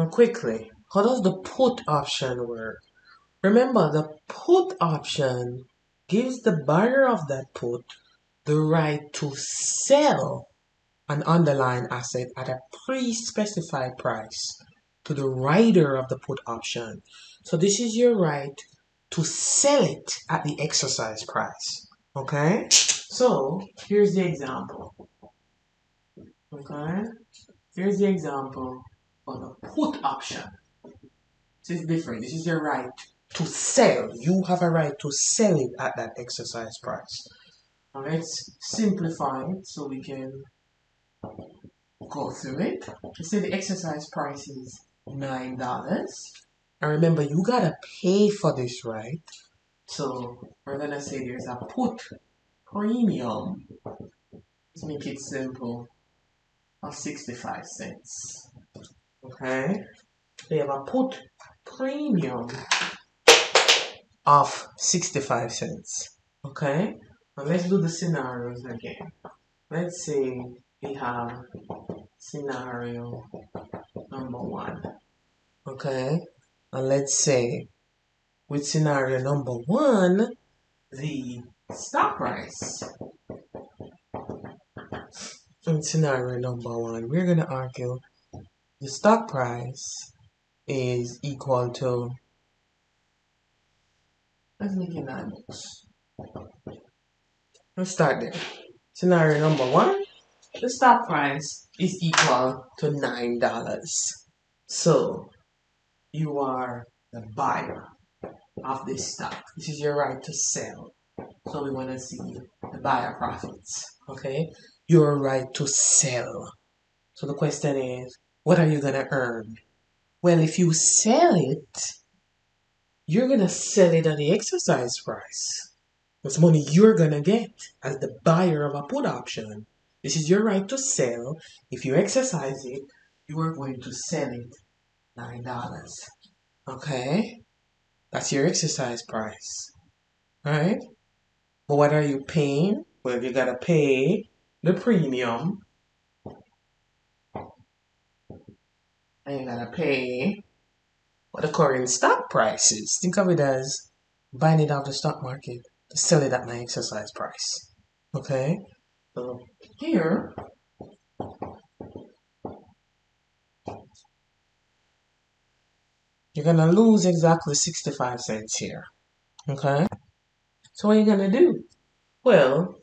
Now quickly, how does the put option work? Remember, the put option gives the buyer of that put the right to sell an underlying asset at a pre-specified price to the writer of the put option. So this is your right to sell it at the exercise price. Okay? So here's the example. Okay? Here's the example for the put option. This is different. This is your right to sell. You have a right to sell it at that exercise price. Now let's simplify it so we can go through it. Let's say the exercise price is $9. And remember, you gotta pay for this, right? So we're gonna say there's a put premium. Let's make it simple. Of 65 cents. Okay? They have a put premium of 65 cents. Okay? Now let's do the scenarios again. Let's say we have scenario number 1. Okay? And let's say with scenario number 1, the stock price. In scenario number 1, we're going to argue the stock price is equal to, let's make it $9. Let's start there. Scenario number 1, the stock price is equal to $9. So you are the buyer of this stock. This is your right to sell. So we want to see the buyer profits. Okay? Your right to sell. So the question is, what are you going to earn? Well, if you sell it, you're going to sell it at the exercise price. That's money you're going to get as the buyer of a put option. This is your right to sell. If you exercise it, you are going to sell it $9. Okay? That's your exercise price. Alright? But what are you paying? Well, you got to pay the premium. And you got to pay what the current stock price is. Think of it as buying it off the stock market to sell it at my exercise price. Okay? So here, you're going to lose exactly 65 cents here. Okay? So what are you going to do? Well,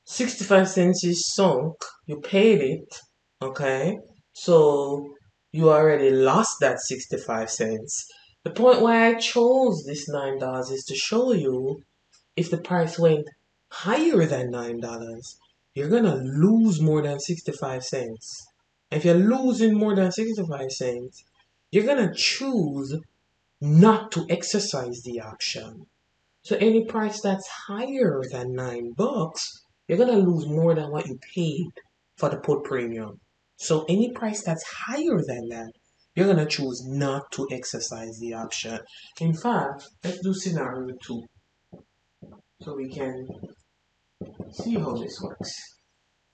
65 cents is sunk. You paid it. Okay? So you already lost that 65 cents. The point why I chose this $9 is to show you if the price went higher than $9, you're going to lose more than 65 cents. If you're losing more than 65 cents, you're going to choose not to exercise the option. So any price that's higher than $9, you're going to lose more than what you paid for the put premium. So any price that's higher than that, you're going to choose not to exercise the option. In fact, let's do scenario 2. So we can see how this works.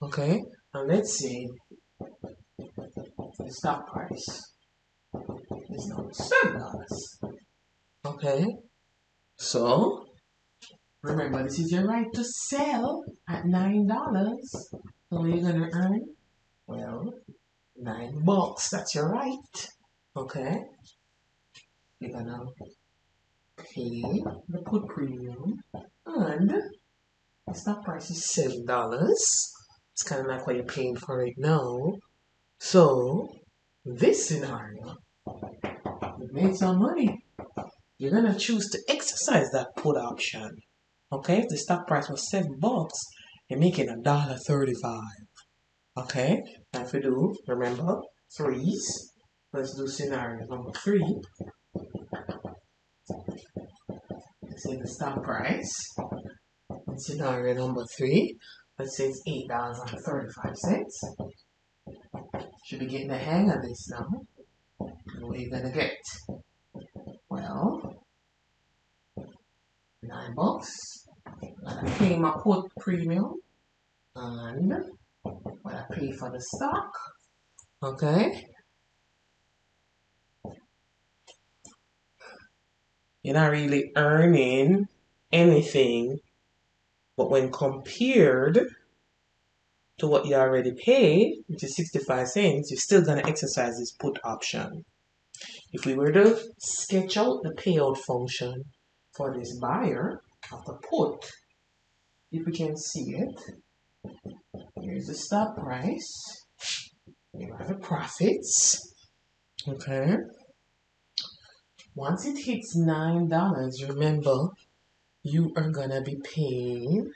Okay, and let's say the stock price is now $7. Okay, so remember, this is your right to sell at $9. So what are you gonna earn? Well, $9. That's your right. Okay, you're gonna pay the put premium, and the stock price is $7. It's kind of like what you're paying for it now. So this scenario, you made some money. You're gonna choose to exercise that put option. Okay, if the stock price was $7, you're making $1.35. Okay, now if we do, remember, threes. Let's do scenario number 3. Let's say the stock price. In scenario number 3, let's say it's $8.35. Should be getting the hang of this now. What are you gonna get? Well, $9. I pay my put premium and what I pay for the stock. Okay. you're not really earning anything. But when compared to what you already paid, which is 65 cents, you're still going to exercise this put option. If we were to sketch out the payout function for this buyer of the put, if we can see it, here's the stop price, here are the profits, okay? Once it hits $9, remember, you are gonna be paying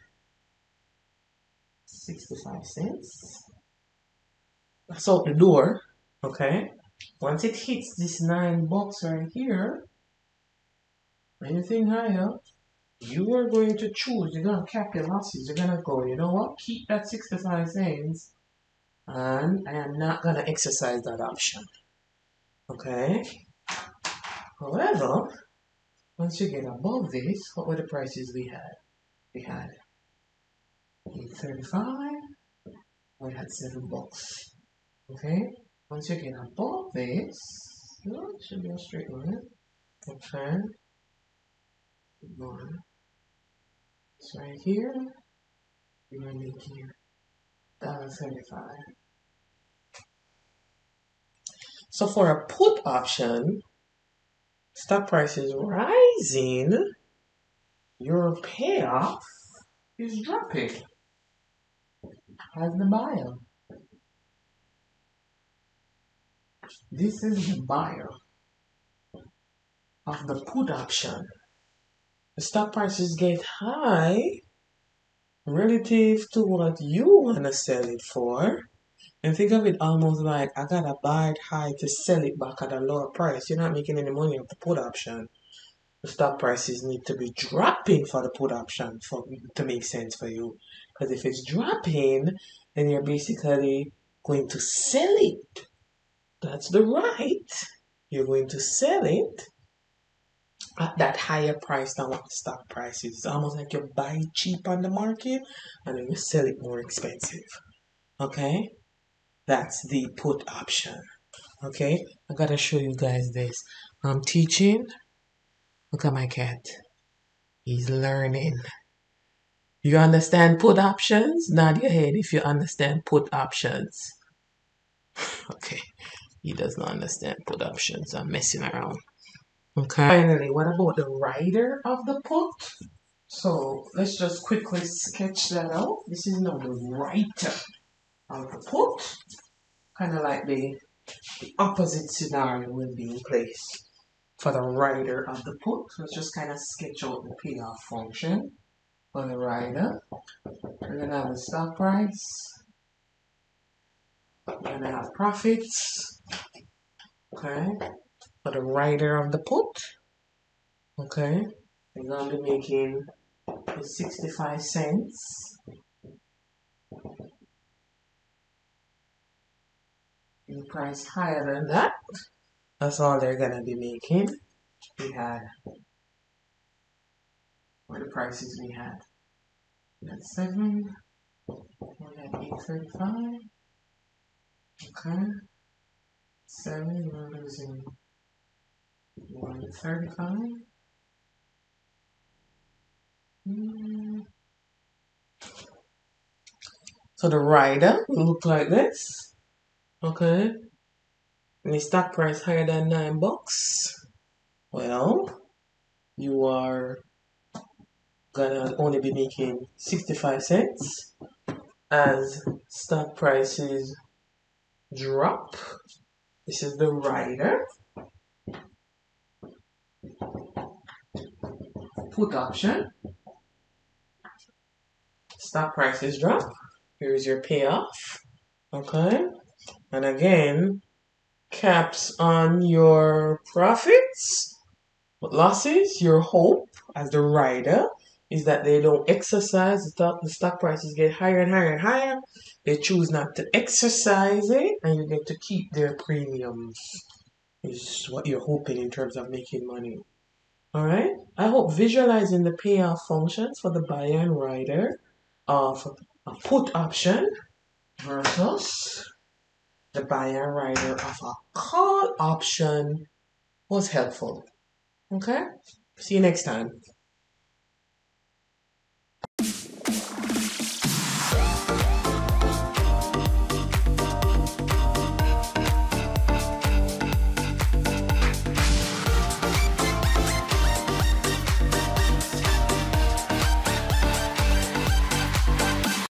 65 cents. That's out the door, okay? Once it hits this $9 right here, anything higher, you are going to choose, you're going to cap your losses. You're going to go, you know what, keep that 65 cents, and I am not going to exercise that option. Okay? However, once you get above this, what were the prices we had? We had $8.35, we had $7. Okay? Once you get above this, it should be a straight line. Okay? One. It's right here. We're going to make here $1.75. So for a put option, stock price is rising, your payoff is dropping as the buyer. This is the buyer of the put option. The stock prices get high relative to what you want to sell it for. And think of it almost like I gotta buy it high to sell it back at a lower price. You're not making any money off the put option. The stock prices need to be dropping for the put option to make sense for you. Because if it's dropping, then you're basically going to sell it. That's the right. You're going to sell it at that higher price than what the stock price is. It's almost like you buy it cheap on the market and then you sell it more expensive. Okay? That's the put option. Okay? I gotta show you guys this. I'm teaching. Look at my cat. He's learning. You understand put options? Nod your head if you understand put options. Okay. He does not understand put options. I'm messing around. Okay. Finally, what about the rider of the put? So let's just quickly sketch that out. This is now the writer of the put. Kind of like the opposite scenario will be in place for the rider of the put. Let's just kind of sketch out the payoff function for the rider. We're going to have the stock price. We're going to have profits. Okay. For the rider of the put. Okay. We're going to be making 65 cents. The price higher than that. That's all they're going to be making. We had, what the prices we had? We had 7. We had 8.35. Okay. 7, we're losing 1.35. So the rider will look like this. Okay. And the stock price higher than $9. Well, you are gonna only be making 65 cents as stock prices drop. This is the rider put option. Stock prices drop. Here's your payoff. Okay. And again, caps on your profits, but losses, your hope as the rider is that they don't exercise the stock prices get higher and higher and higher. They choose not to exercise it and you get to keep their premiums. Is what you're hoping in terms of making money. Alright? I hope visualizing the payoff functions for the buyer and rider of a put option versus the buyer and rider of a call option was helpful. Okay? See you next time.